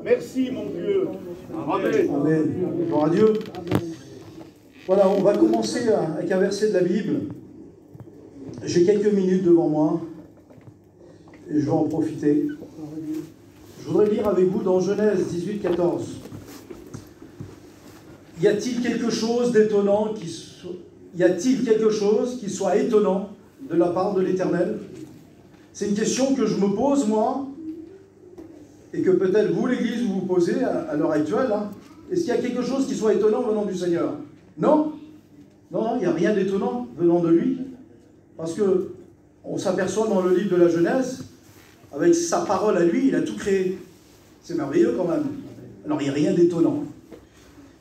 Merci mon Dieu. Amen. Amen. Gloire à Dieu. Voilà, on va commencer avec un verset de la Bible. J'ai quelques minutes devant moi et je vais en profiter. Je voudrais lire avec vous dans Genèse 18, 14. Y a-t-il quelque chose d'étonnant y a-t-il quelque chose qui soit étonnant de la part de l'Éternel? C'est une question que je me pose, moi, et que peut-être vous, l'Église, vous vous posez à l'heure actuelle. Hein. Est-ce qu'il y a quelque chose qui soit étonnant venant du Seigneur? Non. Non, il n'y a rien d'étonnant venant de lui. Parce que on s'aperçoit dans le livre de la Genèse, avec sa parole à lui, il a tout créé. C'est merveilleux quand même. Alors il n'y a rien d'étonnant.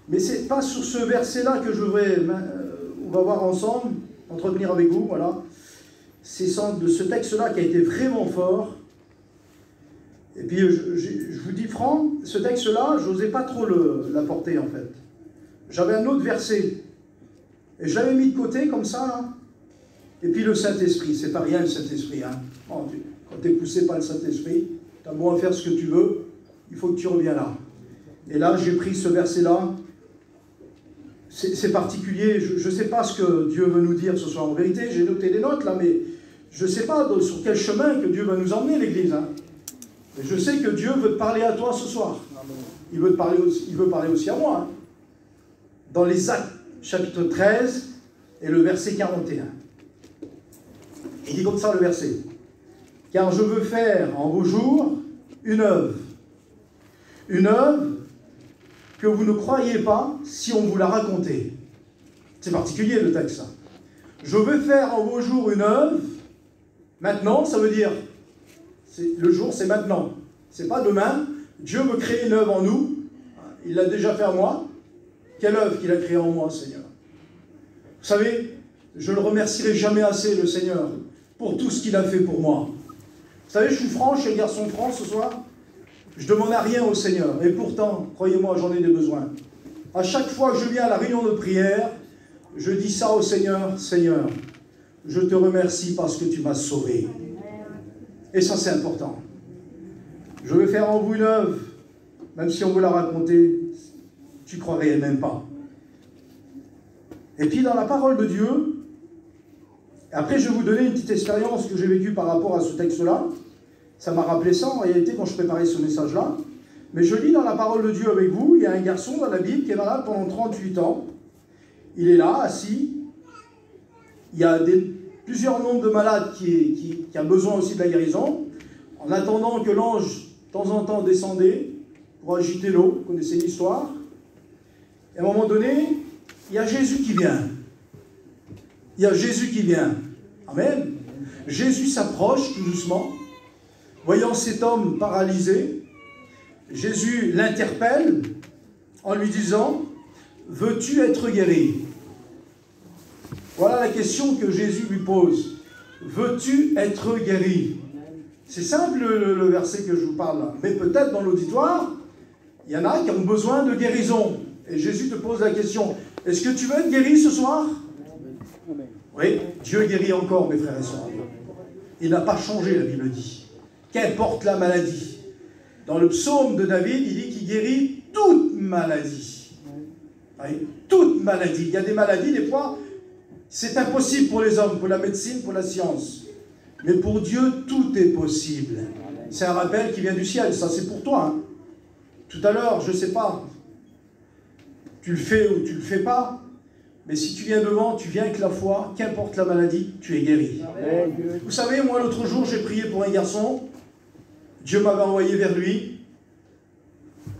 Mais ce n'est pas sur ce verset-là que on va voir ensemble, entretenir avec vous, voilà. C'est de ce texte-là qui a été vraiment fort. Et puis je vous dis franc, ce texte-là, je n'osais pas trop l'apporter en fait. J'avais un autre verset. Et je l'avais mis de côté comme ça, là. Et puis le Saint-Esprit, c'est pas rien le Saint-Esprit. Hein. Quand tu es poussé par le Saint-Esprit, tu as beau faire ce que tu veux, il faut que tu reviens là. Et là, j'ai pris ce verset-là. C'est particulier, je ne sais pas ce que Dieu veut nous dire ce soir. En vérité, j'ai noté des notes là, mais je ne sais pas sur quel chemin que Dieu va nous emmener, l'Église. Hein. Mais je sais que Dieu veut te parler à toi ce soir. Il veut parler aussi à moi. Hein. Dans les Actes, chapitre 13, et le verset 41. Il dit comme ça le verset. « Car je veux faire en vos jours une œuvre. Une œuvre que vous ne croyez pas si on vous l'a raconté. » C'est particulier le texte, ça. « Je veux faire en vos jours une œuvre. » Maintenant, ça veut dire, le jour c'est maintenant. C'est pas demain. Dieu veut créer une œuvre en nous. Il l'a déjà fait en moi. Quelle œuvre qu'il a créée en moi, Seigneur? Vous savez, je ne le remercierai jamais assez, le Seigneur, pour tout ce qu'il a fait pour moi. Vous savez, je suis franc, je suis un garçon franc ce soir. Je ne demande à rien au Seigneur. Et pourtant, croyez-moi, j'en ai des besoins. À chaque fois que je viens à la réunion de prière, je dis ça au Seigneur. Seigneur, je te remercie parce que tu m'as sauvé. Et ça, c'est important. Je veux faire en vous une œuvre, même si on vous l'a raconté, tu ne croirais même pas. Et puis dans la parole de Dieu, après je vais vous donner une petite expérience que j'ai vécue par rapport à ce texte-là. Ça m'a rappelé ça en réalité quand je préparais ce message-là. Mais je lis dans la parole de Dieu avec vous, il y a un garçon dans la Bible qui est malade pendant 38 ans. Il est là, assis. Il y a plusieurs nombres de malades qui a besoin aussi de la guérison. En attendant que l'ange, de temps en temps, descendait pour agiter l'eau. Vous connaissez l'histoire. Et à un moment donné, il y a Jésus qui vient. Il y a Jésus qui vient. Amen. Jésus s'approche tout doucement. Voyant cet homme paralysé, Jésus l'interpelle en lui disant « Veux-tu être guéri ?» Voilà la question que Jésus lui pose. « Veux-tu être guéri ?» C'est simple le verset que je vous parle là. Mais peut-être dans l'auditoire, il y en a qui ont besoin de guérison. Et Jésus te pose la question, est-ce que tu veux être guéri ce soir? Oui, Dieu guérit encore, mes frères et sœurs. Il n'a pas changé, la Bible dit. Qu'importe la maladie. Dans le psaume de David, il dit qu'il guérit toute maladie. Oui, toute maladie. Il y a des maladies, des fois, c'est impossible pour les hommes, pour la médecine, pour la science. Mais pour Dieu, tout est possible. C'est un rappel qui vient du ciel, ça c'est pour toi. Hein. Tout à l'heure, je ne sais pas, tu le fais ou tu ne le fais pas, mais si tu viens devant, tu viens avec la foi, qu'importe la maladie, tu es guéri. Amen. Vous savez, moi l'autre jour, j'ai prié pour un garçon, Dieu m'avait envoyé vers lui,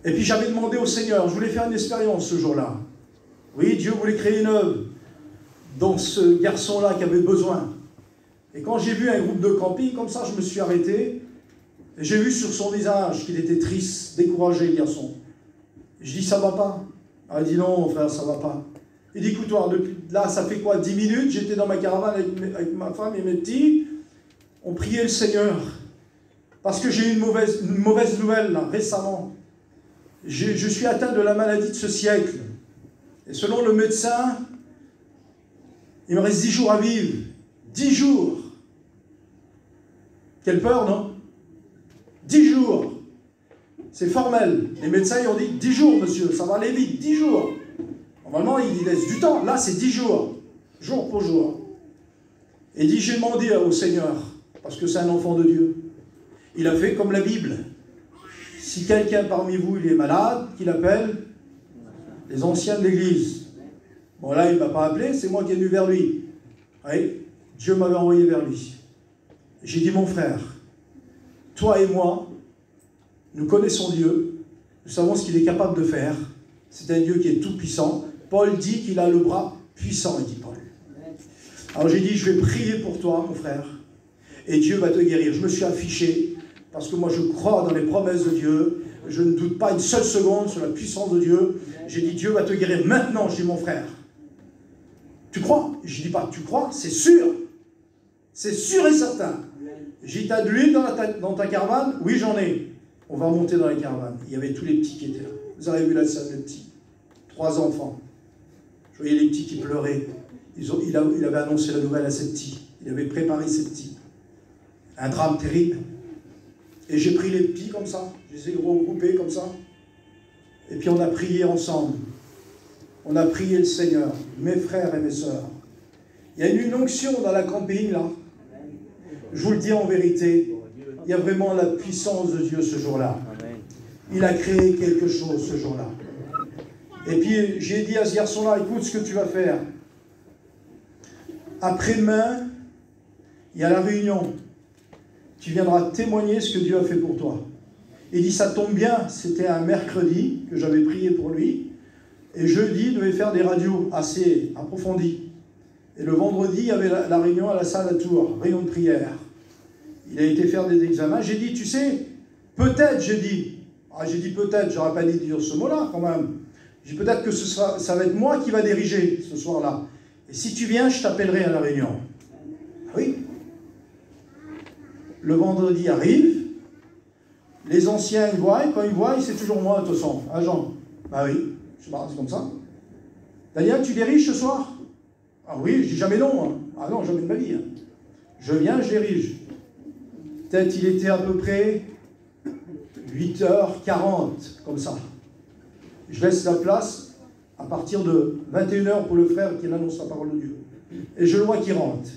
et puis j'avais demandé au Seigneur, je voulais faire une expérience ce jour-là. Oui, Dieu voulait créer une œuvre dans ce garçon-là qui avait besoin. Et quand j'ai vu un groupe de camping, comme ça, je me suis arrêté, et j'ai vu sur son visage qu'il était triste, découragé, le garçon. Je dis, ça va pas? Il dit, non, frère, ça va pas. Il dit, écoute-toi, depuis là, ça fait quoi, 10 minutes, j'étais dans ma caravane avec ma femme et mes petits, on priait le Seigneur. Parce que j'ai eu une mauvaise nouvelle, là, récemment. Je suis atteint de la maladie de ce siècle. Et selon le médecin, il me reste 10 jours à vivre. 10 jours. Quelle peur, non? 10 jours. C'est formel. Les médecins, ils ont dit 10 jours, monsieur, ça va aller vite, 10 jours. Normalement, ils laissent du temps. Là, c'est 10 jours, jour pour jour. Et dit, j'ai demandé au Seigneur, parce que c'est un enfant de Dieu. Il a fait comme la Bible. Si quelqu'un parmi vous il est malade, qu'il appelle les anciens de l'Église. Bon, là, il ne m'a pas appelé, c'est moi qui ai venu vers lui. Oui, Dieu m'avait envoyé vers lui. J'ai dit, mon frère, toi et moi, nous connaissons Dieu, nous savons ce qu'il est capable de faire. C'est un Dieu qui est tout-puissant. Paul dit qu'il a le bras puissant, il dit Paul. Alors j'ai dit, je vais prier pour toi, mon frère, et Dieu va te guérir. Je me suis affiché, parce que moi je crois dans les promesses de Dieu, je ne doute pas une seule seconde sur la puissance de Dieu. J'ai dit, Dieu va te guérir maintenant, je dis, mon frère. Tu crois? Je ne dis pas, tu crois? C'est sûr. C'est sûr et certain. J'ai dit, t'as de l'huile dans ta caravane? Oui, j'en ai. On va monter dans la caravane. Il y avait tous les petits qui étaient là. Vous avez vu la scène, les petits. 3 enfants. Je voyais les petits qui pleuraient. Il avait annoncé la nouvelle à ses petits. Il avait préparé ses petits. Un drame terrible. Et j'ai pris les petits comme ça. Je les ai regroupés comme ça. Et puis on a prié ensemble. On a prié le Seigneur, mes frères et mes sœurs. Il y a une onction dans la camping, là. Je vous le dis en vérité, il y a vraiment la puissance de Dieu ce jour-là. Il a créé quelque chose ce jour-là. Et puis j'ai dit à ce garçon-là, écoute ce que tu vas faire. Après-demain, il y a la réunion. Tu viendras témoigner ce que Dieu a fait pour toi. Il dit, ça tombe bien, c'était un mercredi que j'avais prié pour lui. Et jeudi, il devait faire des radios assez approfondies. Et le vendredi, il y avait la réunion à la salle à Tours, réunion de prière. Il a été faire des examens. J'ai dit, tu sais, peut-être, j'ai dit. Ah, j'ai dit peut-être, j'aurais pas dit de dire ce mot-là quand même. J'ai dit peut-être que ça va être moi qui va diriger ce soir-là. Et si tu viens, je t'appellerai à la réunion. Oui. Le vendredi arrive. Les anciens, ils voient. Quand ils voient, c'est toujours moi, de toute façon. Ah, Jean? Bah oui. Je sais pas, c'est comme ça. Daniel, tu diriges ce soir? Ah oui, je dis jamais non. Hein. Ah non, jamais de ma vie. Hein. Je viens, je dirige. Peut-être il était à peu près 8h40, comme ça. Je laisse la place à partir de 21h pour le frère qui annonce la parole de Dieu. Et je le vois qui rentre.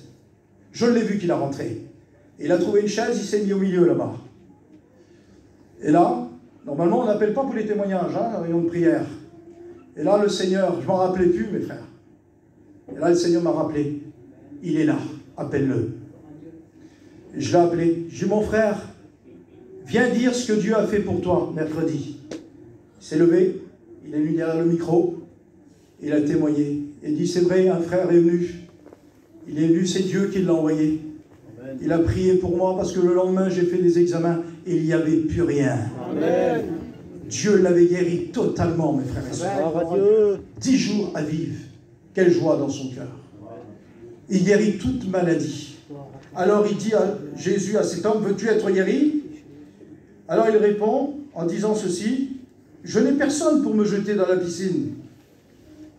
Je l'ai vu qu'il a rentré. Et il a trouvé une chaise, il s'est mis au milieu là-bas. Et là, normalement, on n'appelle pas pour les témoignages, hein, la réunion de prière. Et là, le Seigneur, je ne m'en rappelais plus, mes frères. Et là, le Seigneur m'a rappelé. Il est là, appelle-le. Et je l'ai appelé. J'ai dit, mon frère, viens dire ce que Dieu a fait pour toi, mercredi. Il s'est levé, il est venu derrière le micro, il a témoigné. Il dit, c'est vrai, un frère est venu. Il est venu, c'est Dieu qui l'a envoyé. Amen. Il a prié pour moi parce que le lendemain, j'ai fait des examens et il n'y avait plus rien. Amen. Dieu l'avait guéri totalement, mes frères et sœurs. 10 jours à vivre. Quelle joie dans son cœur. Il guérit toute maladie. Alors il dit à Jésus, à cet homme, veux-tu être guéri? Alors il répond en disant ceci, je n'ai personne pour me jeter dans la piscine.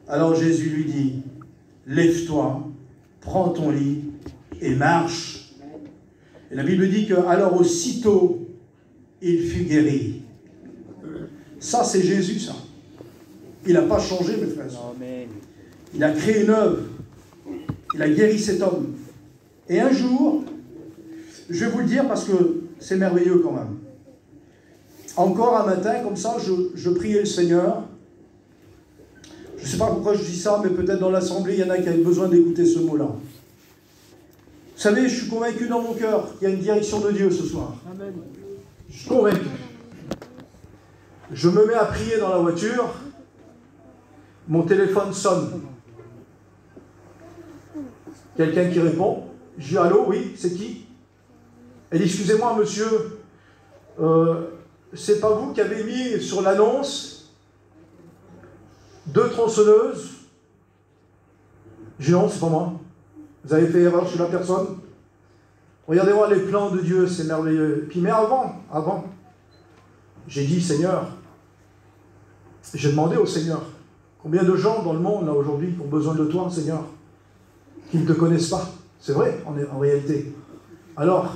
Alors Jésus lui dit, lève-toi, prends ton lit et marche. Et la Bible dit que alors aussitôt, il fut guéri. Ça, c'est Jésus, ça. Il n'a pas changé, mes frères. Amen. Il a créé une œuvre. Il a guéri cet homme. Et un jour, je vais vous le dire parce que c'est merveilleux quand même. Encore un matin, comme ça, je priais le Seigneur. Je ne sais pas pourquoi je dis ça, mais peut-être dans l'assemblée, il y en a qui avaient besoin d'écouter ce mot-là. Vous savez, je suis convaincu dans mon cœur qu'il y a une direction de Dieu ce soir. Amen. Je suis convaincu. Je me mets à prier dans la voiture. Mon téléphone sonne. Quelqu'un qui répond. Je dis, allô, oui, c'est qui? Elle dit, excusez-moi, monsieur, c'est pas vous qui avez mis sur l'annonce 2 tronçonneuses? Je dis, non, c'est pas moi. Vous avez fait erreur chez la personne. Regardez-moi les plans de Dieu, c'est merveilleux. Puis, mais avant, j'ai dit, Seigneur, j'ai demandé au Seigneur, combien de gens dans le monde, là, aujourd'hui, ont besoin de toi, Seigneur, qui ne te connaissent pas? C'est vrai, en réalité. Alors,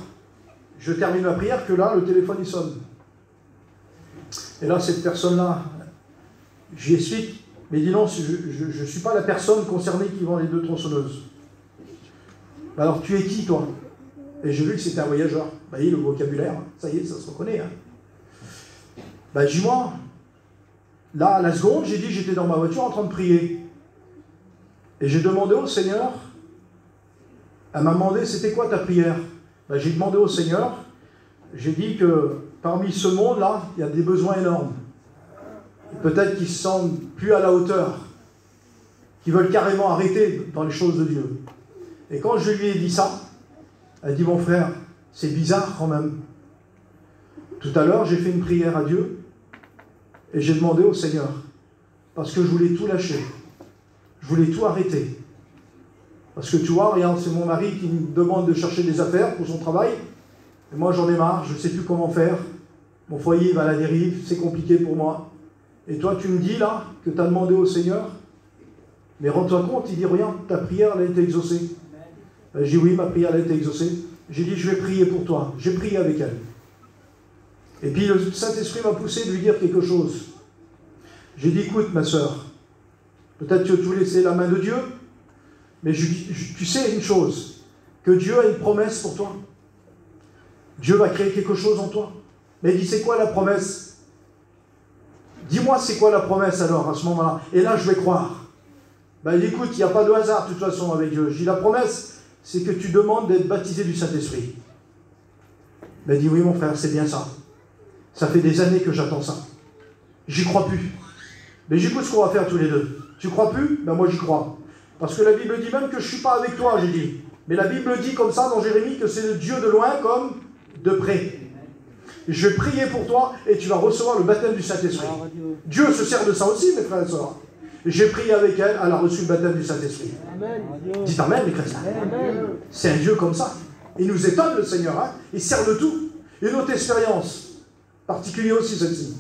je termine ma prière, que là, le téléphone, il sonne. Et là, cette personne-là, j'y explique, mais dis non, je ne suis pas la personne concernée qui vend les 2 tronçonneuses. Alors, tu es qui, toi? Et j'ai vu que c'était un voyageur. Vous voyez, le vocabulaire, ça y est, ça se reconnaît. Hein. Dis-moi, là, à la seconde, j'ai dit, j'étais dans ma voiture en train de prier. Et j'ai demandé au Seigneur, elle m'a demandé, c'était quoi ta prière? J'ai demandé au Seigneur, j'ai dit que parmi ce monde-là, il y a des besoins énormes. Peut-être qu'ils se sentent plus à la hauteur, qui veulent carrément arrêter dans les choses de Dieu. Et quand je lui ai dit ça, elle dit, mon frère, c'est bizarre quand même. Tout à l'heure, j'ai fait une prière à Dieu et j'ai demandé au Seigneur, parce que je voulais tout lâcher, je voulais tout arrêter. Parce que tu vois, regarde, c'est mon mari qui me demande de chercher des affaires pour son travail, et moi j'en ai marre, je ne sais plus comment faire, mon foyer va à la dérive, c'est compliqué pour moi. Et toi, tu me dis là, que tu as demandé au Seigneur, mais rends-toi compte, il dit, regarde, ta prière, elle a été exaucée. J'ai dit, oui, ma prière, elle a été exaucée. J'ai dit, je vais prier pour toi. J'ai prié avec elle. Et puis le Saint-Esprit m'a poussé de lui dire quelque chose. J'ai dit, écoute, ma sœur, peut-être que tu veux laisser la main de Dieu, mais tu sais une chose, que Dieu a une promesse pour toi. Dieu va créer quelque chose en toi. Mais il dit, c'est quoi la promesse? Dis-moi, c'est quoi la promesse alors, à ce moment-là? Et là, je vais croire. Il dit, écoute, il n'y a pas de hasard, de toute façon, avec Dieu. Je dis, la promesse, c'est que tu demandes d'être baptisé du Saint-Esprit. Il dit, oui, mon frère, c'est bien ça. Ça fait des années que j'attends ça. J'y crois plus. Mais j'écoute ce qu'on va faire tous les deux. Tu crois plus? Moi, j'y crois. Parce que la Bible dit même que je ne suis pas avec toi, j'ai dit. Mais la Bible dit comme ça dans Jérémie que c'est le Dieu de loin comme de près. Je vais prier pour toi et tu vas recevoir le baptême du Saint-Esprit. Dieu se sert de ça aussi, mes frères et sœurs. J'ai prié avec elle, elle a reçu le baptême du Saint-Esprit. Dites Amen, les chrétiens. C'est un Dieu comme ça. Il nous étonne, le Seigneur. Hein. Il sert de tout. Une autre expérience, particulière aussi celle-ci.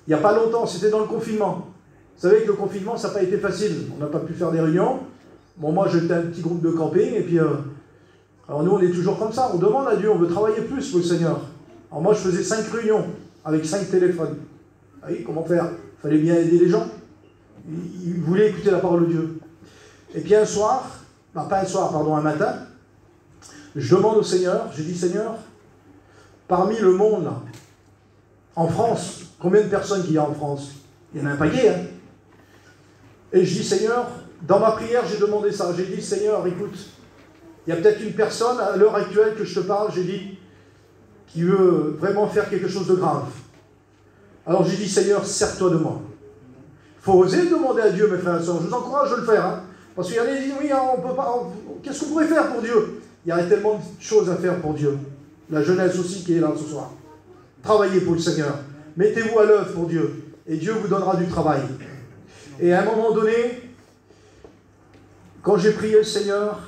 Il n'y a pas longtemps, c'était dans le confinement. Vous savez que le confinement, ça n'a pas été facile. On n'a pas pu faire des réunions. Bon, moi, j'étais un petit groupe de camping. Et puis, alors nous, on est toujours comme ça. On demande à Dieu, on veut travailler plus pour le Seigneur. Alors moi, je faisais 5 réunions avec 5 téléphones. Vous voyez, comment faire? Il fallait bien aider les gens. Ils voulaient écouter la parole de Dieu. Et puis un soir, un matin, je demande au Seigneur, j'ai dit, Seigneur, parmi le monde, là, en France, combien de personnes qu'il y a en France? Il y en a un paquet, hein. Et je dis, Seigneur, dans ma prière, j'ai demandé ça. J'ai dit, Seigneur, écoute, il y a peut-être une personne, à l'heure actuelle que je te parle, j'ai dit, qui veut vraiment faire quelque chose de grave. Alors j'ai dit, Seigneur, sers-toi de moi. Il faut oser demander à Dieu, mes frères et sœurs. Je vous encourage de le faire. Hein. Parce qu'il y en a qui disent, oui, on peut pas. Qu'est-ce qu'on pourrait faire pour Dieu? Il y a tellement de choses à faire pour Dieu. La jeunesse aussi qui est là ce soir. Travaillez pour le Seigneur. Mettez-vous à l'œuvre pour Dieu. Et Dieu vous donnera du travail. Et à un moment donné, quand j'ai prié le Seigneur,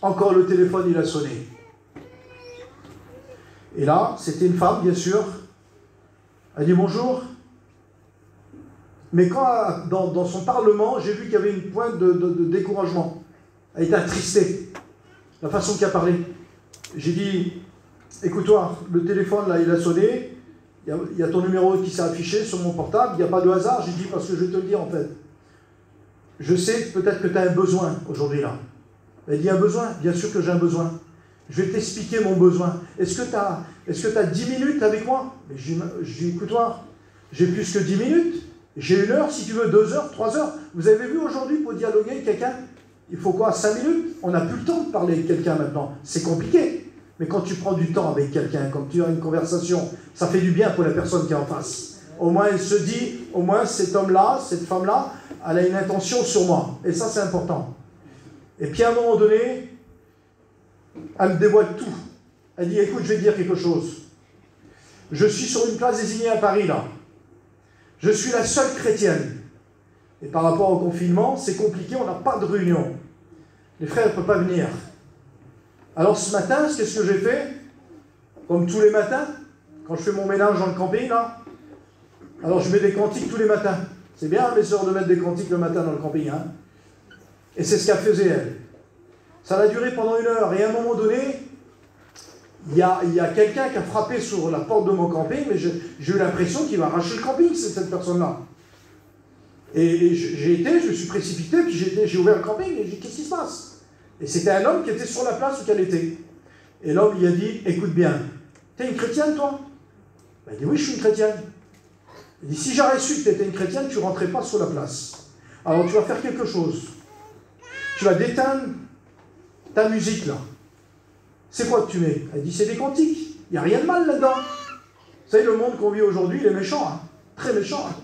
encore le téléphone, il a sonné. Et là, c'était une femme, bien sûr. Elle dit bonjour. Mais quand, dans son parlement, j'ai vu qu'il y avait une pointe de découragement. Elle était attristée. La façon qu'elle parlait. J'ai dit, écoute-toi, le téléphone, là, il a sonné. Il y a ton numéro qui s'est affiché sur mon portable. Il n'y a pas de hasard. J'ai dit, parce que je vais te le dire, en fait. Je sais peut-être que tu as un besoin aujourd'hui, là. Elle dit, un besoin? Bien sûr que j'ai un besoin. Je vais t'expliquer mon besoin. Est-ce que tu as 10 minutes avec moi? J'ai dit, écoute-toi, j'ai plus que 10 minutes. J'ai 1 heure, si tu veux, 2 heures, 3 heures. Vous avez vu aujourd'hui, pour dialoguer avec quelqu'un, il faut quoi, 5 minutes? On n'a plus le temps de parler avec quelqu'un maintenant. C'est compliqué. Mais quand tu prends du temps avec quelqu'un, quand tu as une conversation, ça fait du bien pour la personne qui est en face. Au moins, elle se dit, au moins, cet homme-là, cette femme-là, elle a une intention sur moi. Et ça, c'est important. Et puis, à un moment donné, elle me dévoile tout. Elle dit, écoute, je vais te dire quelque chose. Je suis sur une place désignée à Paris, là. Je suis la seule chrétienne. Et par rapport au confinement, c'est compliqué, on n'a pas de réunion. Les frères ne peuvent pas venir. Alors ce matin, qu'est-ce que j'ai fait? Comme tous les matins, quand je fais mon ménage dans le camping, là, alors je mets des cantiques tous les matins. C'est bien, mes sœurs, de mettre des cantiques le matin dans le camping. Hein. Et c'est ce qu'elle faisait, elle. Ça a duré pendant 1 heure. Et à un moment donné, il y a quelqu'un qui a frappé sur la porte de mon camping, mais j'ai eu l'impression qu'il va arracher le camping, c'est cette personne-là. Et je me suis précipité, puis j'ai ouvert le camping, et j'ai dit, qu'est-ce qui se passe? Et c'était un homme qui était sur la place où elle était. Et l'homme lui a dit, écoute bien, t'es une chrétienne, toi? Il dit, oui, je suis une chrétienne. Il dit, si j'aurais su que tu étais une chrétienne, tu ne rentrais pas sur la place. Alors tu vas faire quelque chose. Tu vas déteindre ta musique, là. C'est quoi que tu mets? Elle dit, c'est des cantiques. Il n'y a rien de mal là-dedans. Vous savez, le monde qu'on vit aujourd'hui, il est méchant, hein, très méchant. Hein.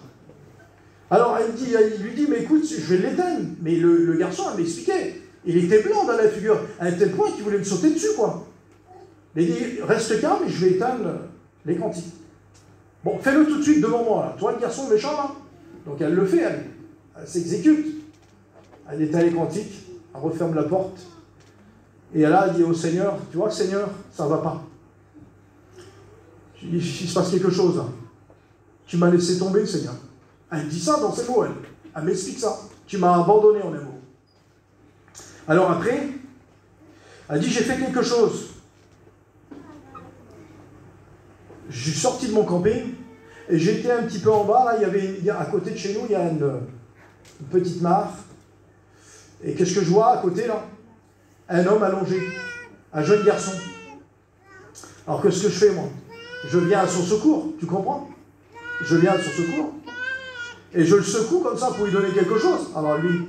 Alors il lui dit, mais écoute, je vais l'éteindre. Mais le garçon, elle m'expliquait. Il était blanc dans la figure, à un tel point qu'il voulait me sauter dessus, quoi. Mais il dit, reste calme et je vais éteindre les cantiques. Bon, fais-le tout de suite devant moi, là. Toi, le garçon méchant, là. Donc elle le fait, elle s'exécute. Elle éteint les cantiques, elle referme la porte. Et là, elle dit au Seigneur, tu vois, Seigneur, ça ne va pas. Je dis, il se passe quelque chose. Hein. Tu m'as laissé tomber, Seigneur. Elle dit ça dans ses mots, elle m'explique ça. Tu m'as abandonné en un mot. Alors après, elle dit, j'ai fait quelque chose. Je suis sorti de mon camping et j'étais un petit peu en bas. Là, à côté de chez nous, il y a une petite mare. Et qu'est-ce que je vois à côté, là? Un homme allongé, un jeune garçon. Alors qu'est-ce que je fais, moi? Je viens à son secours, tu comprends? Je viens à son secours. Et je le secoue comme ça pour lui donner quelque chose. Alors lui,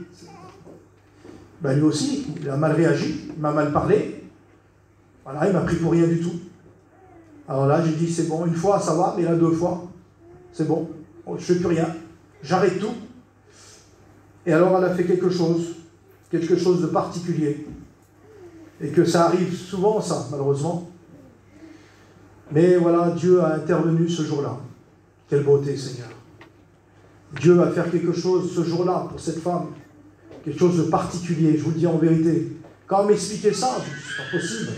lui aussi, il a mal réagi, il m'a mal parlé. Voilà, il m'a pris pour rien du tout. Alors là, j'ai dit, c'est bon, une fois, ça va, mais là, 2 fois, c'est bon, je ne fais plus rien, j'arrête tout. Et alors, elle a fait quelque chose de particulier. Et que ça arrive souvent, ça, malheureusement. Mais voilà, Dieu a intervenu ce jour-là. Quelle beauté, Seigneur. Dieu va faire quelque chose ce jour-là pour cette femme. Quelque chose de particulier, je vous le dis en vérité. Quand elle m'expliquait ça, je me suis dit, c'est pas possible.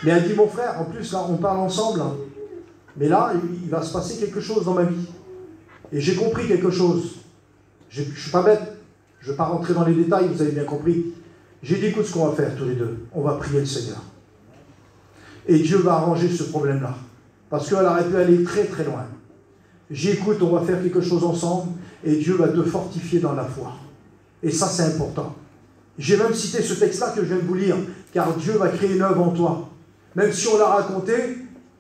Mais elle dit, mon frère, en plus, là, on parle ensemble. Hein. Mais là, il va se passer quelque chose dans ma vie. Et j'ai compris quelque chose. Je ne suis pas bête. Je ne vais pas rentrer dans les détails, vous avez bien compris. J'ai dit, écoute ce qu'on va faire tous les deux. On va prier le Seigneur. Et Dieu va arranger ce problème-là. Parce qu'elle aurait pu aller très très loin. J'écoute, on va faire quelque chose ensemble. Et Dieu va te fortifier dans la foi. Et ça, c'est important. J'ai même cité ce texte-là que je viens de vous lire. Car Dieu va créer une œuvre en toi. Même si on l'a raconté,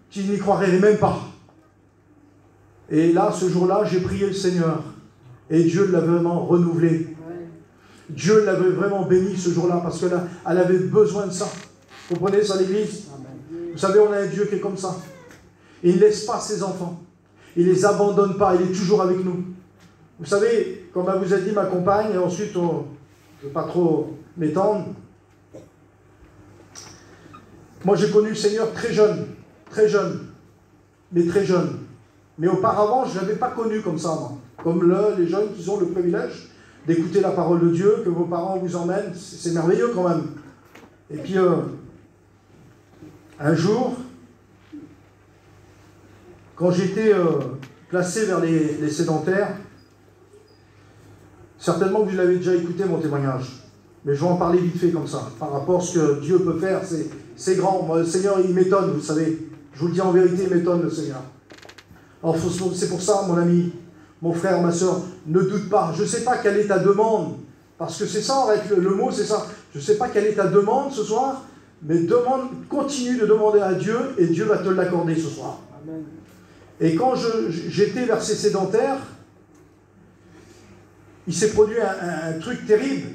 tu n'y croirais même pas. Et là, ce jour-là, j'ai prié le Seigneur. Et Dieu l'a vraiment renouvelé. Dieu l'avait vraiment béni ce jour-là parce qu'elle avait besoin de ça. Vous comprenez ça, l'Église? Vous savez, on a un Dieu qui est comme ça. Il ne laisse pas ses enfants. Il ne les abandonne pas. Il est toujours avec nous. Vous savez, comme elle vous a dit ma compagne, et ensuite, je ne veux pas trop m'étendre. Moi, j'ai connu le Seigneur très jeune, mais très jeune. Mais auparavant, je ne l'avais pas connu comme ça, moi. Comme les jeunes qui ont le privilège d'écouter la parole de Dieu, que vos parents vous emmènent, c'est merveilleux quand même. Et puis, un jour, quand j'étais placé vers les sédentaires, certainement que vous l'avez déjà écouté mon témoignage, mais je vais en parler vite fait comme ça, par rapport à ce que Dieu peut faire, c'est grand. Moi, le Seigneur, il m'étonne, vous savez. Je vous le dis en vérité, il m'étonne, le Seigneur. Alors, c'est pour ça, mon ami, mon frère, ma soeur, ne doute pas. Je ne sais pas quelle est ta demande, parce que c'est ça, en fait, le mot, c'est ça. Je ne sais pas quelle est ta demande ce soir, mais continue de demander à Dieu, et Dieu va te l'accorder ce soir. Amen. Et quand j'étais vers ces sédentaires, il s'est produit un truc terrible.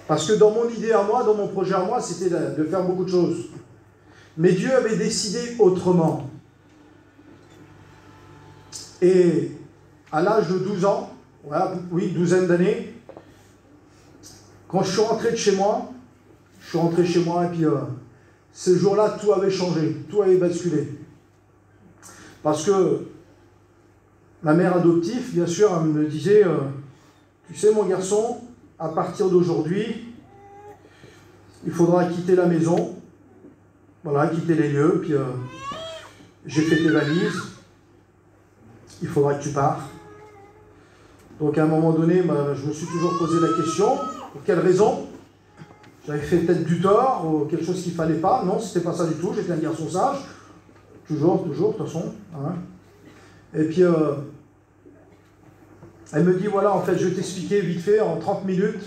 Parce que dans mon idée à moi, dans mon projet à moi, c'était de faire beaucoup de choses. Mais Dieu avait décidé autrement. Et à l'âge de 12 ans, voilà, oui, 12aine d'années, quand je suis rentré de chez moi, et puis ce jour-là, tout avait changé, tout avait basculé. Parce que ma mère adoptive, bien sûr, elle me disait, tu sais mon garçon, à partir d'aujourd'hui, il faudra quitter la maison, voilà, quitter les lieux, puis j'ai fait tes valises, il faudra que tu pars. Donc à un moment donné, je me suis toujours posé la question, pour quelle raison? J'avais fait peut-être du tort ou quelque chose qu'il ne fallait pas. Non, c'était pas ça du tout. J'étais un garçon sage. Toujours, de toute façon. Hein. Et puis, elle me dit, voilà, en fait, je vais t'expliquer vite fait, en 30 minutes.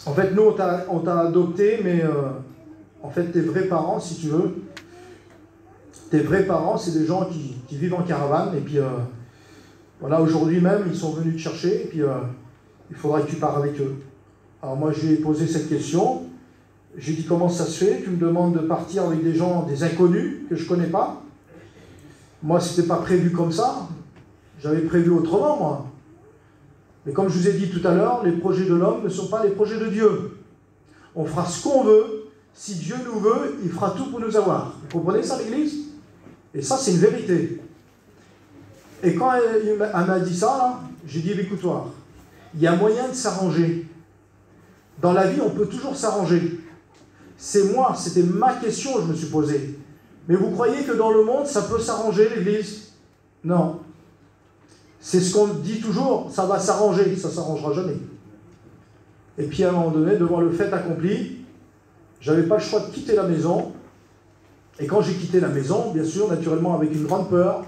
En fait, nous, on t'a adopté, mais en fait, tes vrais parents, si tu veux, tes vrais parents, c'est des gens qui vivent en caravane. Et puis, voilà, aujourd'hui même, ils sont venus te chercher. Et puis, il faudra que tu pars avec eux. Alors moi, je lui ai posé cette question. J'ai dit, comment ça se fait? Tu me demandes de partir avec des gens, des inconnus, que je ne connais pas. Moi, ce n'était pas prévu comme ça. J'avais prévu autrement, moi. Mais comme je vous ai dit tout à l'heure, les projets de l'homme ne sont pas les projets de Dieu. On fera ce qu'on veut. Si Dieu nous veut, il fera tout pour nous avoir. Vous comprenez ça, l'Église? Et ça, c'est une vérité. Et quand elle m'a dit ça, là, j'ai dit, écoute-toi, il y a moyen de s'arranger. Dans la vie, on peut toujours s'arranger. C'est moi, c'était ma question que je me suis posée. Mais vous croyez que dans le monde, ça peut s'arranger, l'Église? Non. C'est ce qu'on dit toujours, ça va s'arranger, ça ne s'arrangera jamais. Et puis à un moment donné, devant le fait accompli, je n'avais pas le choix de quitter la maison. Et quand j'ai quitté la maison, bien sûr, naturellement avec une grande peur,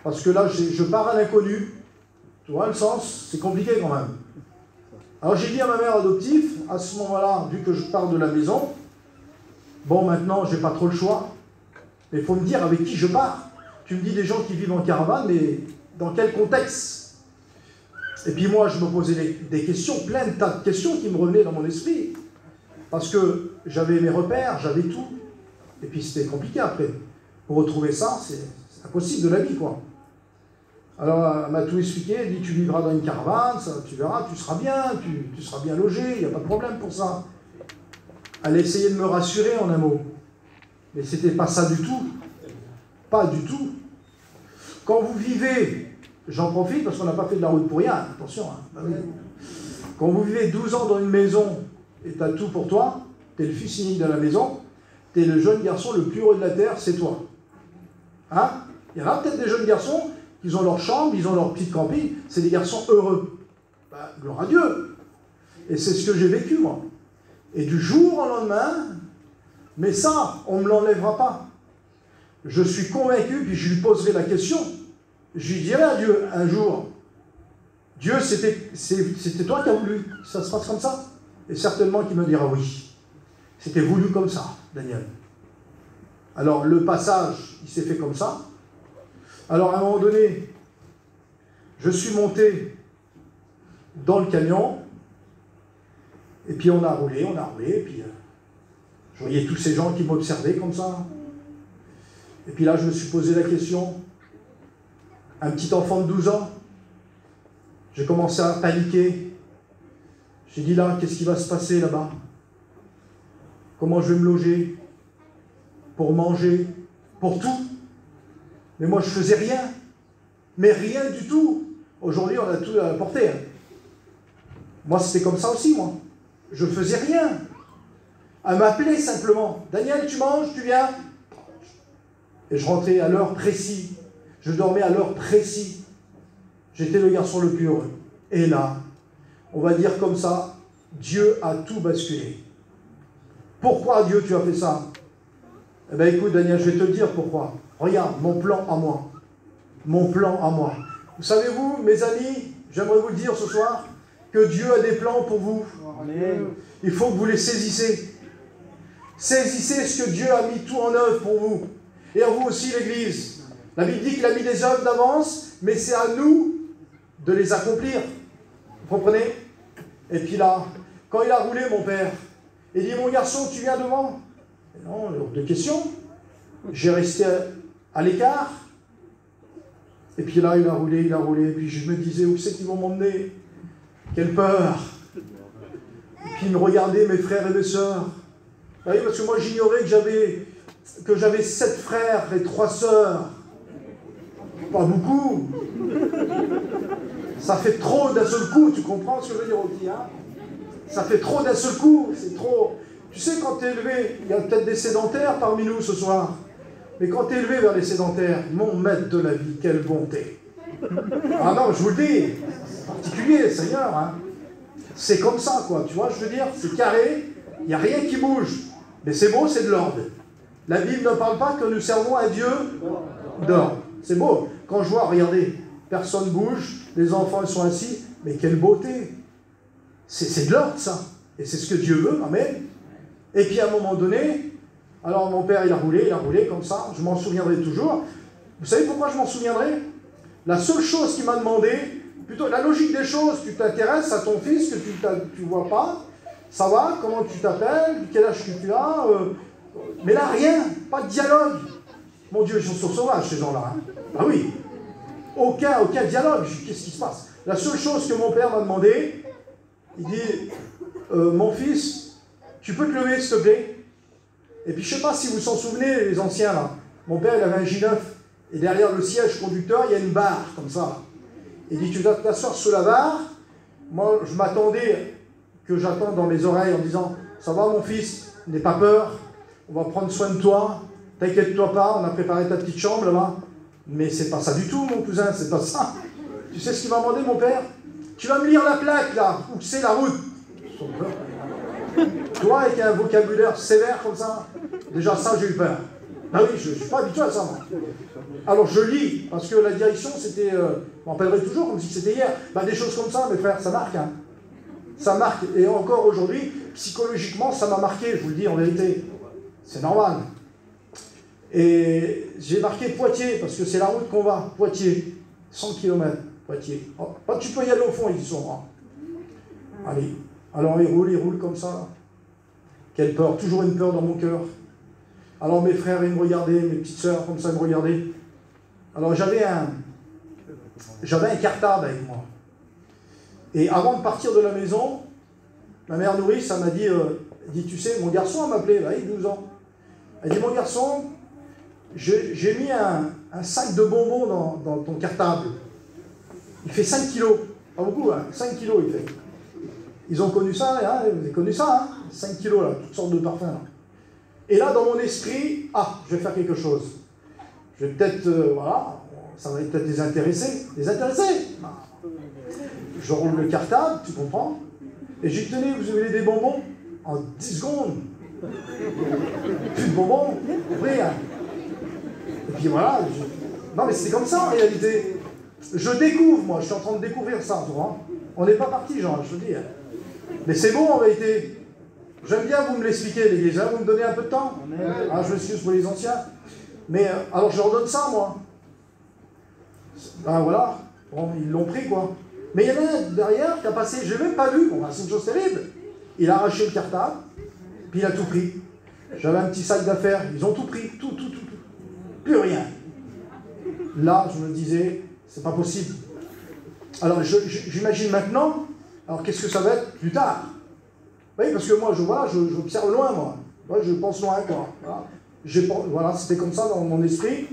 parce que là, je pars à l'inconnu. Tu vois le sens? C'est compliqué quand même. Alors j'ai dit à ma mère adoptive, à ce moment-là, vu que je pars de la maison, bon, maintenant, je n'ai pas trop le choix, mais il faut me dire avec qui je pars. Tu me dis des gens qui vivent en caravane, mais dans quel contexte? Et puis moi, je me posais des questions, plein de tas de questions qui me revenaient dans mon esprit. Parce que j'avais mes repères, j'avais tout. Et puis c'était compliqué après. Pour retrouver ça, c'est impossible de la vie, quoi. Alors, elle m'a tout expliqué, elle dit, tu vivras dans une caravane, ça, tu verras, tu seras bien, tu seras bien logé, il n'y a pas de problème pour ça. Elle a essayé de me rassurer en un mot. Mais c'était pas ça du tout. Pas du tout. Quand vous vivez, j'en profite parce qu'on n'a pas fait de la route pour rien, attention. Hein, bah oui. Quand vous vivez 12 ans dans une maison et tu as tout pour toi, tu es le fils unique de la maison, tu es le jeune garçon le plus heureux de la terre, c'est toi. Hein? Il y en a peut-être des jeunes garçons qui ont leur chambre, ils ont leur petite camping, c'est des garçons heureux. Bah, gloire à Dieu. Et c'est ce que j'ai vécu, moi. Et du jour au lendemain, mais ça, on ne me l'enlèvera pas. Je suis convaincu, puis je lui poserai la question. Je lui dirai à Dieu un jour, Dieu, c'était toi qui as voulu que ça se passe comme ça? Et certainement qu'il me dira oui. C'était voulu comme ça, Daniel. Alors, le passage, il s'est fait comme ça. Alors, à un moment donné, je suis monté dans le camion, et puis on a roulé, et puis je voyais tous ces gens qui m'observaient comme ça. Et puis là, je me suis posé la question, un petit enfant de 12 ans, j'ai commencé à paniquer. J'ai dit là, qu'est-ce qui va se passer là-bas? Comment je vais me loger? Pour manger? Pour tout? Mais moi, je faisais rien. Mais rien du tout. Aujourd'hui, on a tout à la portée. Hein. Moi, c'était comme ça aussi, moi. Je faisais rien. Elle m'appelait simplement. Daniel, tu manges? Tu viens? Et je rentrais à l'heure précise. Je dormais à l'heure précise. J'étais le garçon le plus heureux. Et là, on va dire comme ça, Dieu a tout basculé. Pourquoi, Dieu, tu as fait ça? Eh bien, écoute, Daniel, je vais te dire pourquoi. Regarde, mon plan à moi. Mon plan à moi. Vous savez-vous, mes amis, j'aimerais vous le dire ce soir, que Dieu a des plans pour vous. Amen. Il faut que vous les saisissez. Saisissez ce que Dieu a mis tout en œuvre pour vous. Et à vous aussi, l'Église. La Bible dit qu'il a mis des œuvres d'avance, mais c'est à nous de les accomplir. Vous comprenez? Et puis là, quand il a roulé, mon père, il dit, mon garçon, tu viens devant? Non, de question. J'ai resté à l'écart. Et puis là, il a roulé. Et puis je me disais, où c'est qu'ils vont m'emmener? Quelle peur. Et puis il me regardait, mes frères et mes sœurs. Vous voyez, parce que moi, j'ignorais que j'avais 7 frères et 3 sœurs. Pas beaucoup. Ça fait trop d'un seul coup, tu comprends ce que je veux dire aussi, hein? Ça fait trop d'un seul coup, c'est trop. Tu sais, quand tu es élevé, il y a peut-être des sédentaires parmi nous ce soir, mais quand tu es élevé vers les sédentaires, mon maître de la vie, quelle bonté. Ah non, je vous le dis, particulier, Seigneur, hein? C'est comme ça, quoi. Tu vois, je veux dire, c'est carré, il n'y a rien qui bouge. Mais c'est beau, c'est de l'ordre. La Bible ne parle pas que nous servons un Dieu d'ordre. C'est beau. Quand je vois, regardez, personne ne bouge, les enfants ils sont assis, mais quelle beauté. C'est de l'ordre, ça. Et c'est ce que Dieu veut, amen. Et puis à un moment donné, alors mon père il a roulé comme ça, je m'en souviendrai toujours. Vous savez pourquoi je m'en souviendrai? La seule chose qu'il m'a demandé, plutôt la logique des choses, tu t'intéresses à ton fils que tu ne vois pas, ça va, comment tu t'appelles, quel âge tu as, mais là rien, pas de dialogue. Mon Dieu, ils sont sauvages ces gens-là. Hein. Ah oui, aucun dialogue, qu'est-ce qui se passe? La seule chose que mon père m'a demandé, il dit, mon fils, tu peux te lever s'il te plaît? Et puis je ne sais pas si vous vous en souvenez, les anciens là, mon père il avait un J9, et derrière le siège conducteur, il y a une barre, comme ça. Il dit, tu dois t'asseoir sous la barre. Moi, je m'attendais que j'attende dans mes oreilles en disant, ça va mon fils, n'aie pas peur, on va prendre soin de toi, t'inquiète-toi pas, on a préparé ta petite chambre là-bas. Mais c'est pas ça du tout, mon cousin, c'est pas ça. Tu sais ce qu'il m'a demandé, mon père? Tu vas me lire la plaque, là, où c'est la route. Toi, avec un vocabulaire sévère comme ça, déjà ça, j'ai eu peur. Ah oui, je ne suis pas habitué à ça, moi. Alors je lis, parce que la direction, c'était, je m'en rappellerai toujours, comme si c'était hier, des choses comme ça, mes frères, ça marque. Hein. Ça marque, et encore aujourd'hui, psychologiquement, ça m'a marqué, je vous le dis en vérité. C'est normal. Et j'ai marqué Poitiers, parce que c'est la route qu'on va, Poitiers, 100 km, Poitiers. Oh, tu peux y aller au fond, ils y sont. Hein. Allez, alors ils roulent comme ça. Quelle peur, toujours une peur dans mon cœur. Alors mes frères, ils me regardaient, mes petites sœurs, comme ça, ils me regardaient. Alors j'avais un cartable avec moi. Et avant de partir de la maison, ma mère nourrice, elle m'a dit, tu sais, mon garçon, elle m'appelait, là, il a 12 ans. Elle dit, mon garçon, j'ai mis un sac de bonbons dans ton cartable. Il fait 5 kilos. Pas beaucoup, hein, 5 kilos il fait. Ils ont connu ça, hein, vous avez connu ça, hein, 5 kilos, là, toutes sortes de parfums. Là. Et là, dans mon esprit, je vais faire quelque chose. Je vais peut-être, voilà, ça va peut-être les intéresser. Les intéresser Je roule le cartable, tu comprends? Et j'ai dit, tenez, vous voulez des bonbons? En 10 secondes. Plus de bonbons, ouvrir. Et puis voilà. Non, mais c'est comme ça en réalité. Je découvre, moi, je suis en train de découvrir ça, tu vois. On n'est pas parti, Jean, je veux dire. Mais c'est bon en réalité. J'aime bien vous me l'expliquer, l'église, hein, vous me donnez un peu de temps. Ah, je m'excuse pour les anciens. Mais alors je leur donne ça, moi. Ben voilà, bon, ils l'ont pris, quoi. Mais il y en a un derrière qui a passé, je n'ai même pas vu, bon, c'est une chose terrible. Il a arraché le cartable, puis il a tout pris. J'avais un petit sac d'affaires, ils ont tout pris, tout. Plus rien. Là, je me disais, c'est pas possible. Alors j'imagine maintenant, alors qu'est-ce que ça va être plus tard? Oui, parce que moi, j'observe loin, moi. Moi, je pense loin, quoi. Voilà, c'était comme ça dans mon esprit.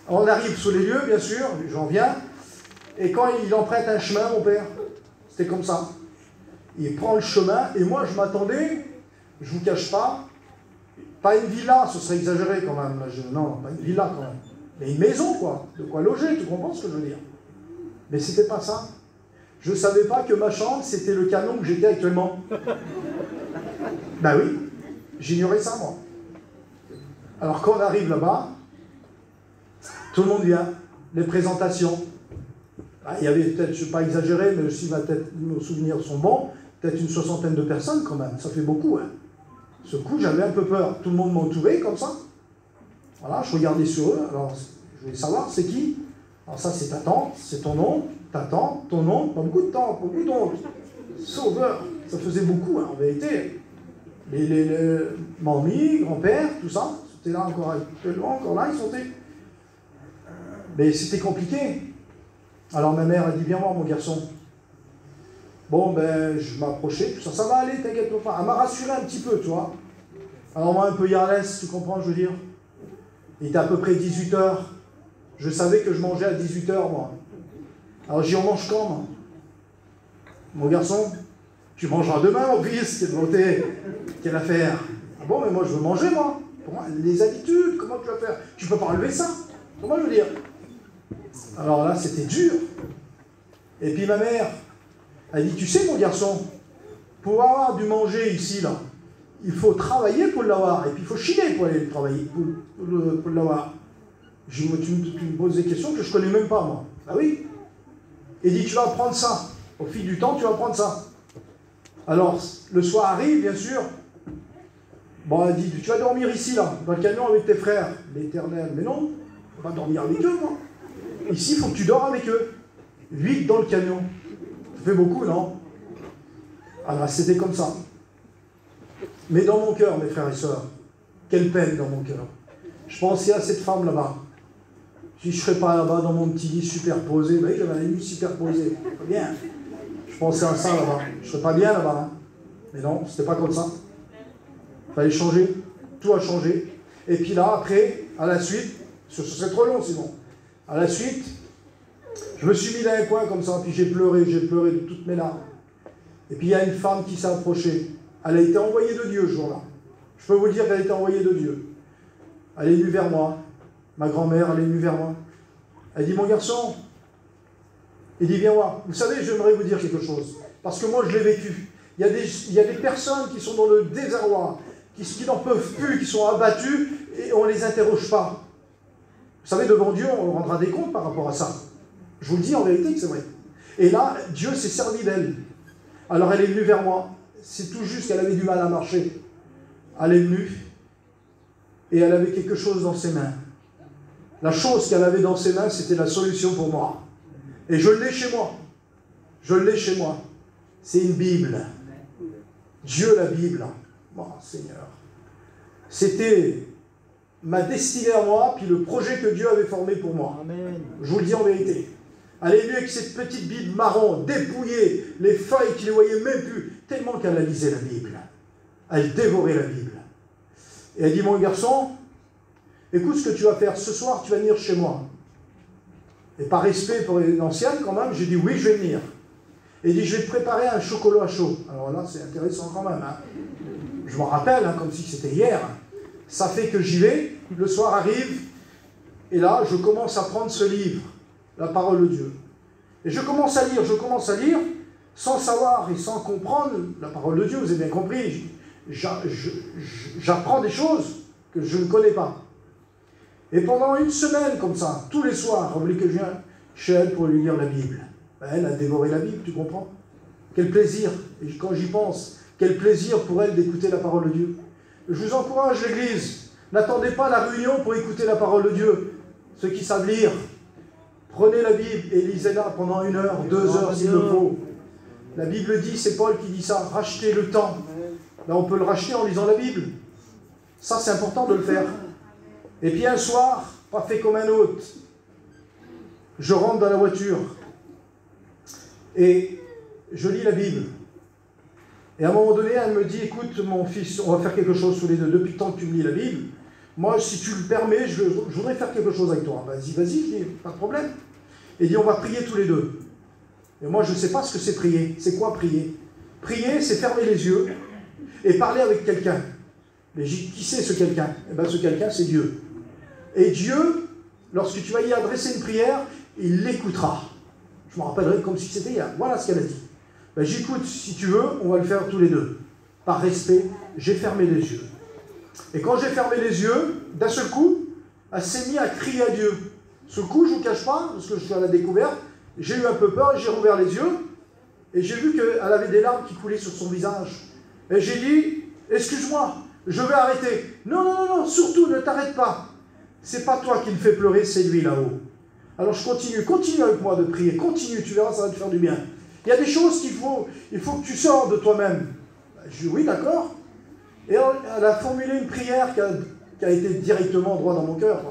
On arrive sous les lieux, bien sûr, j'en viens. Et quand il emprunte un chemin, mon père, c'était comme ça. Il prend le chemin, et moi, je m'attendais, je ne vous cache pas une villa, ce serait exagéré quand même. Non, pas une villa quand même. Mais une maison, quoi. De quoi loger, tu comprends ce que je veux dire? Mais c'était pas ça. Je ne savais pas que ma chambre, c'était le canon que j'étais actuellement. Ben oui, j'ignorais ça, moi. Alors quand on arrive là-bas, tout le monde vient, les présentations. Il y avait peut-être, je ne vais pas exagérer, mais si nos souvenirs sont bons, peut-être une 60aine de personnes quand même, ça fait beaucoup. Hein. Ce coup, j'avais un peu peur. Tout le monde m'entourait comme ça. Voilà, je regardais sur eux, alors je voulais savoir, c'est qui? Alors ça, c'est ta tante, c'est ton nom, ta tante, ton nom, pas beaucoup de tantes, pas beaucoup d'oncles. Sauveur, ça faisait beaucoup, hein, en vérité. Les mamies, grand-père, tout ça, c'était là encore là, ils sont. Mais c'était compliqué. Alors ma mère a dit, viens voir mon garçon. Bon, ben, je m'approchais, tout ça, ça va aller, t'inquiète pas. Elle m'a rassuré un petit peu, tu vois. Alors moi, un peu yarless, tu comprends, je veux dire. Il était à peu près 18h. Je savais que je mangeais à 18h, moi. Alors j'y en mange quand, moi? Mon garçon, tu mangeras demain, mon fils, quelle beauté, quelle affaire. Ah bon, mais moi, je veux manger, moi. Pour moi, les habitudes, comment tu vas faire? Tu peux pas relever ça. Comment je veux dire? Alors là, c'était dur. Et puis ma mère, elle dit, tu sais, mon garçon, Pour avoir du manger ici, là, il faut travailler pour l'avoir, et puis il faut chiner pour aller travailler, pour l'avoir. Tu me poses des questions que je ne connais même pas, moi. Ah oui. Il dit, tu vas apprendre ça. Au fil du temps, tu vas apprendre ça. Alors, le soir arrive, bien sûr. Bon, elle dit, tu vas dormir ici, là, dans le camion avec tes frères, l'Éternel. Mais non, on va dormir avec eux, moi. Ici, il faut que tu dors avec eux. 8 dans le camion. Ça fait beaucoup, non? Alors, c'était comme ça. Mais dans mon cœur, mes frères et sœurs, quelle peine dans mon cœur. Je pensais à cette femme là-bas. Si je ne serais pas là-bas dans mon petit lit superposé, vous voyez, j'avais un lit superposé. Pas bien. Je pensais à ça là-bas. Je ne serais pas bien là-bas. Hein. Mais non, c'était pas comme ça. Il fallait changer. Tout a changé. Et puis là, après, à la suite, ce serait trop long sinon. À la suite, je me suis mis dans un coin comme ça, puis j'ai pleuré de toutes mes larmes. Et puis il y a une femme qui s'est approchée. Elle a été envoyée de Dieu ce jour-là. Je peux vous dire qu'elle a été envoyée de Dieu. Elle est venue vers moi. Ma grand-mère, elle est venue vers moi. Elle dit, mon garçon, il dit, viens voir. Vous savez, j'aimerais vous dire quelque chose. Parce que moi, je l'ai vécu. Il y a des personnes qui sont dans le désarroi, qui n'en peuvent plus, qui sont abattues, et on ne les interroge pas. Vous savez, devant Dieu, on rendra des comptes par rapport à ça. Je vous le dis en vérité que c'est vrai. Et là, Dieu s'est servi d'elle. Alors elle est venue vers moi. C'est tout juste qu'elle avait du mal à marcher. Elle est venue et elle avait quelque chose dans ses mains. La chose qu'elle avait dans ses mains, c'était la solution pour moi. Et je l'ai chez moi. Je l'ai chez moi. C'est une Bible. Dieu, la Bible. Oh, Seigneur. C'était ma destinée à moi, puis le projet que Dieu avait formé pour moi. Amen. Je vous le dis en vérité. Elle est venue avec cette petite Bible marron, dépouillée, les feuilles qui ne voyaient même plus, tellement qu'elle a lisé la Bible. Elle dévorait la Bible. Et elle dit, mon garçon, écoute ce que tu vas faire. Ce soir, tu vas venir chez moi. Et par respect pour les anciennes, quand même, j'ai dit, oui, je vais venir. Et il dit, je vais te préparer un chocolat chaud. Alors là, c'est intéressant quand même. Hein. Je m'en rappelle, hein, comme si c'était hier. Ça fait que j'y vais, le soir arrive, et là, je commence à prendre ce livre, la parole de Dieu. Et je commence à lire, sans savoir et sans comprendre la parole de Dieu, vous avez bien compris. J'apprends des choses que je ne connais pas. Et pendant une semaine, comme ça, tous les soirs, on voulait que je vienne chez elle pour lui lire la Bible. Ben, elle a dévoré la Bible, tu comprends? Quel plaisir, et quand j'y pense, quel plaisir pour elle d'écouter la parole de Dieu. Je vous encourage, l'Église, n'attendez pas la réunion pour écouter la parole de Dieu. Ceux qui savent lire, prenez la Bible et lisez-la pendant 1 heure, 2 heures s'il le faut. La Bible dit, c'est Paul qui dit ça, rachetez le temps. Ben, on peut le racheter en lisant la Bible. Ça, c'est important de le faire. Et puis un soir, pas fait comme un autre, je rentre dans la voiture et je lis la Bible. Et à un moment donné, elle me dit, écoute mon fils, on va faire quelque chose tous les deux. Depuis le temps que tu me lis la Bible, moi, si tu le permets, je voudrais faire quelque chose avec toi. Vas-y, je dis, pas de problème. Et il dit, on va prier tous les deux. Et moi, je ne sais pas ce que c'est prier. C'est quoi prier? Prier, c'est fermer les yeux et parler avec quelqu'un. Mais qui c'est ce quelqu'un? Eh bien, ce quelqu'un, c'est Dieu. Et Dieu, lorsque tu vas y adresser une prière, il l'écoutera. Je me rappellerai comme si c'était hier. Voilà ce qu'elle a dit. Ben, j'écoute, si tu veux, on va le faire tous les deux. Par respect, j'ai fermé les yeux. Et quand j'ai fermé les yeux, d'un seul coup, elle s'est mise à crier à Dieu. Ce coup, je ne vous cache pas, parce que je suis à la découverte, j'ai eu un peu peur, j'ai rouvert les yeux, et j'ai vu qu'elle avait des larmes qui coulaient sur son visage. Et j'ai dit, excuse-moi, je vais arrêter. Non, non, non, non, surtout, ne t'arrête pas. C'est pas toi qui me fais pleurer, c'est lui là-haut. Alors je continue avec moi de prier, continue, tu verras, ça va te faire du bien. Il y a des choses il faut que tu sors de toi-même. Je dis oui, d'accord. Et elle a formulé une prière qui a été directement droit dans mon cœur.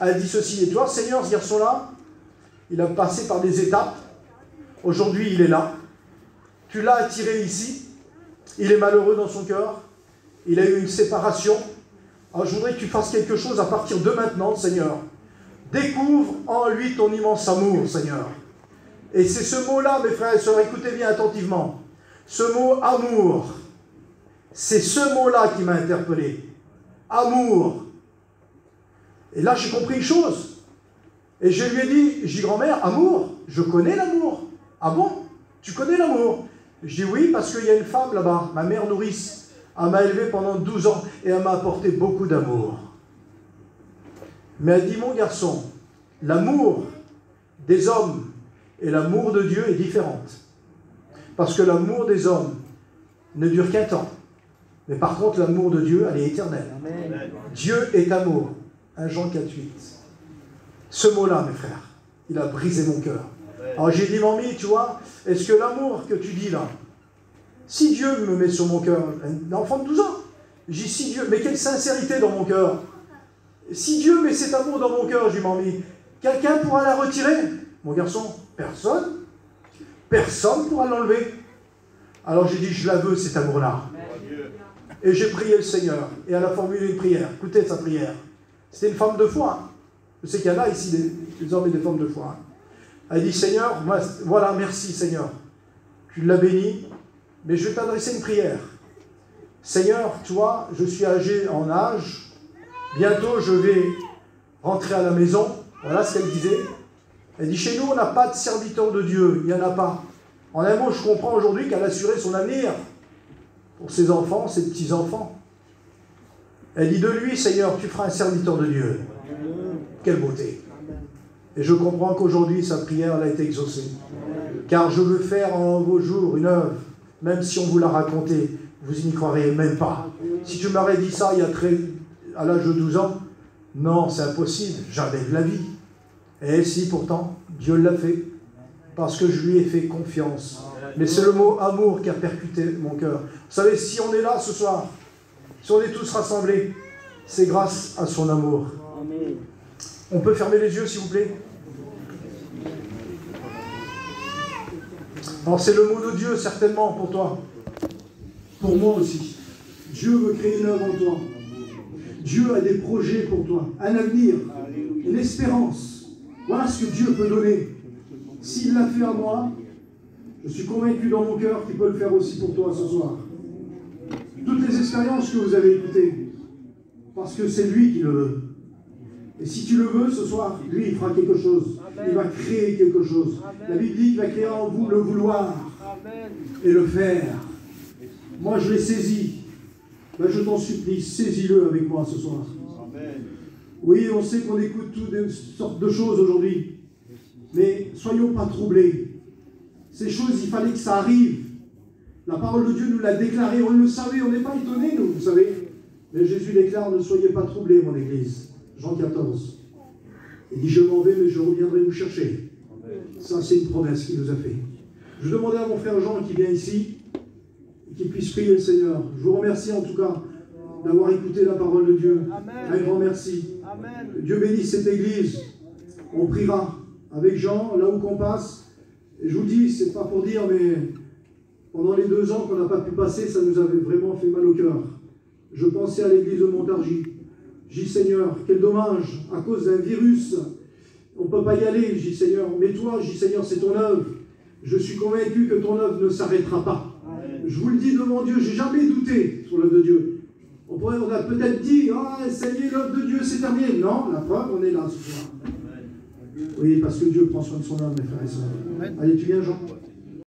Elle a dit ceci, et toi, Seigneur, ce garçon-là, il a passé par des étapes. Aujourd'hui, il est là. Tu l'as attiré ici. Il est malheureux dans son cœur. Il a eu une séparation. Alors je voudrais que tu fasses quelque chose à partir de maintenant, Seigneur. Découvre en lui ton immense amour, Seigneur. Et c'est ce mot-là, mes frères et sœurs, écoutez bien attentivement. Ce mot amour, c'est ce mot-là qui m'a interpellé. Amour. Et là, j'ai compris une chose. Et je lui ai dit, grand-mère, amour, je connais l'amour. Ah bon? Tu connais l'amour? Je dis oui, parce qu'il y a une femme là-bas, ma mère nourrice, elle m'a élevé pendant 12 ans et elle m'a apporté beaucoup d'amour. Mais elle dit, mon garçon, l'amour des hommes et l'amour de Dieu est différente. Parce que l'amour des hommes ne dure qu'un temps. Mais par contre, l'amour de Dieu, elle est éternelle. Amen. Dieu est amour. 1 Jean 4,8. Ce mot-là, mes frères, il a brisé mon cœur. Alors j'ai dit, mamie, tu vois, est-ce que l'amour que tu dis là, si Dieu me met sur mon cœur, un enfant de 12 ans, j'ai dit, si Dieu, mais quelle sincérité dans mon cœur. Si Dieu met cet amour dans mon cœur, j'ai dit, mamie, quelqu'un pourra la retirer? Mon garçon, personne. Personne ne pourra l'enlever. Alors j'ai dit, je la veux, cet amour-là. Et j'ai prié le Seigneur. Et elle a formulé une prière. Écoutez sa prière. C'était une femme de foi. Je sais qu'il y en a ici, des hommes et des femmes de foi. Elle dit, Seigneur, voilà, merci Seigneur. Tu l'as béni, mais je vais t'adresser une prière. Seigneur, tu vois, je suis âgé en âge. Bientôt, je vais rentrer à la maison. Voilà ce qu'elle disait. Elle dit, chez nous, on n'a pas de serviteur de Dieu. Il n'y en a pas. En un mot, je comprends aujourd'hui qu'elle a assuré son avenir pour ses enfants, ses petits-enfants. Elle dit, de lui, Seigneur, tu feras un serviteur de Dieu. Quelle beauté. Et je comprends qu'aujourd'hui, sa prière elle a été exaucée. Car je veux faire en vos jours une œuvre, même si on vous l'a raconté, vous n'y croiriez même pas. Si tu m'aurais dit ça à l'âge de 12 ans, non, c'est impossible, jamais de la vie. Et si pourtant, Dieu l'a fait, parce que je lui ai fait confiance. Mais c'est le mot amour qui a percuté mon cœur. Vous savez, si on est là ce soir, si on est tous rassemblés, c'est grâce à son amour. On peut fermer les yeux, s'il vous plaît? Alors c'est le mot de Dieu, certainement, pour toi. Pour moi aussi. Dieu veut créer une œuvre en toi. Dieu a des projets pour toi. Un avenir, une espérance. Voilà ce que Dieu peut donner. S'il l'a fait à moi, je suis convaincu dans mon cœur qu'il peut le faire aussi pour toi ce soir. Toutes les expériences que vous avez écoutées, parce que c'est lui qui le veut. Et si tu le veux ce soir, lui, il fera quelque chose. Il va créer quelque chose. La Bible dit qu'il va créer en vous le vouloir et le faire. Moi, je l'ai saisi. Ben, je t'en supplie, saisis-le avec moi ce soir. Oui, on sait qu'on écoute toutes sortes de choses aujourd'hui. Mais soyons pas troublés. Ces choses, il fallait que ça arrive. La parole de Dieu nous l'a déclaré. On le savait, on n'est pas étonnés, nous, vous savez. Mais Jésus déclare, ne soyez pas troublés, mon Église. Jean 14. Il dit, je m'en vais, mais je reviendrai vous chercher. Ça, c'est une promesse qu'il nous a fait. Je demandais à mon frère Jean qui vient ici, qu'il puisse prier le Seigneur. Je vous remercie en tout cas d'avoir écouté la parole de Dieu. Amen. Un grand merci. Amen. Dieu bénisse cette Église. On priera avec Jean, là où qu'on passe. Et je vous dis, c'est pas pour dire, mais pendant les 2 ans qu'on n'a pas pu passer, ça nous avait vraiment fait mal au cœur. Je pensais à l'église de Montargis. J'ai dit, Seigneur, quel dommage, à cause d'un virus, on ne peut pas y aller. J'ai dit, Seigneur, mais toi, j'ai dit, Seigneur, c'est ton œuvre. Je suis convaincu que ton œuvre ne s'arrêtera pas. Amen. Je vous le dis devant Dieu, j'ai jamais douté sur l'œuvre de Dieu. On a peut-être dit, ah, ça y est, l'œuvre de Dieu, c'est terminé. Non, la preuve, on est là ce soir. Oui, parce que Dieu prend soin de son âme, mes frères et sœurs. Allez, tu viens, Jean?